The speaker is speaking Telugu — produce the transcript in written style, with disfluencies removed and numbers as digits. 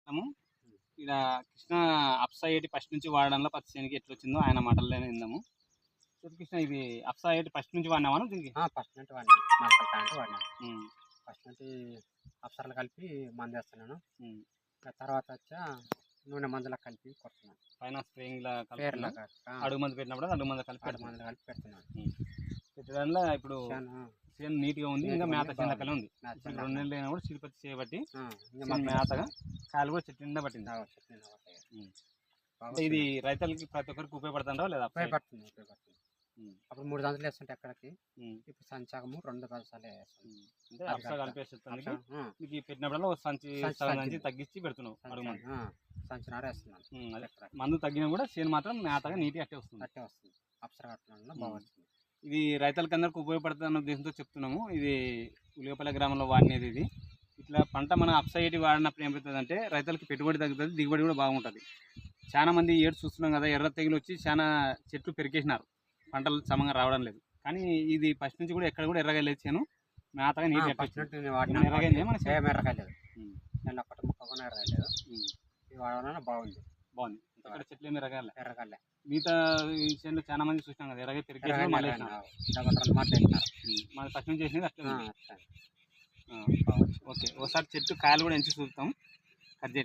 మొత్తము ఈడ కృష్ణ అప్సా ఏటి ఫస్ట్ నుంచి వాడడంలో పత్తి చేనుకి ఎట్లొచ్చిందో ఆయన మాటల్లోనే విందాము. చెప్పు కృష్ణ, ఇది అప్సా ఏటి ఫస్ట్ నుంచి వాడినావా దీనికి? ఫస్ట్ నుంచి వాడినాను. మొలకల ప్యాంట్ వాడినాను. ఉమ్, ఫస్ట్ నుంచి అప్సరలు కలిపి మందు వేస్తున్నాను. ఉమ్. తర్వాత వచ్చా నూనె మందులకు కలిపి కొడుతున్నాను. పైన స్ప్రేయింగ్ లా పేర్ల అడుగు మంది పెట్టినప్పుడు అడుగు మంది కలిపి అడుగు మందులు కలిపి పెడుతున్నాను. పెట్టడంలో ఇప్పుడు చేను నీట్గా ఉంది, ఇంకా మేత చేను లెక్కలే ఉంది. ఇప్పుడు 2 నెలలు అయినా కూడా సిరిపత్తి చేయబట్టి మేతగా కాయలు కూడా చెట్టు నిండా పట్టింది. అంటే ఇది రైతులకి ప్రతి ఒక్కరికి ఉపయోగపడుతుందా లేదా? ఉపయోగపడుతుంది. అప్పుడు 3 సంచులు వేస్తుంటే ఎక్కడికి, ఇప్పుడు సంచాకము 2 సంచాలే వేస్తుంది. అంటే అప్సా కలిపేస్తుంది. మీకు పెట్టినప్పుడల్లా ఒక సంచి నుంచి తగ్గించి పెడుతున్నావు అడుగు మంది. సంచినార వేస్తున్నాను. మందు తగ్గినా కూడా చేను మాత్రం మేతగా నీట్గా అట్టే వస్తుంది. అప్సర కట్టడం బాగా వస్తుంది. ఇది రైతులకి అందరికి ఉపయోగపడుతున్న ఉద్దేశంతో చెప్తున్నాము. ఇది ఉలిగపల్లి గ్రామంలో వాడినది. ఇది ఇట్లా పంట మనం అప్సా ఏటి వాడినప్పుడు ఏమవుతుందంటే రైతులకి పెట్టుబడి తగ్గుతుంది, దిగుబడి కూడా బాగుంటుంది. చాలా మంది ఏడు చూస్తున్నాం కదా, ఎర్ర తెగులు వచ్చి చాలా చెట్లు పెరికేసినారు, పంటలు సమంగా రావడం లేదు. కానీ ఇది ఫస్ట్ నుంచి కూడా ఎక్కడ కూడా ఎర్రగా లేదు, చేను మేతగా నీట్గా ఎర్రగైంది. మన ఎర్రకాయలేదు, నేను ఒక్కటి ముక్క కూడా ఎర్రకాయలేదు. ఇది వాడడం బాగుంది. ఇక్కడ చెట్లు ఏమి ఎర్రకాయలే. మిగతా చేనులో చాలా మంది చూసినాం కదా, ఎర్రగా పెరికేసి మళ్ళీ మన ఫస్ట్ నుంచి చేసినది అట్లా. ఓకే, ఒకసారి చెట్టు కాయలు కూడా ఎంచి చూస్తాం. కట్ చేయండి.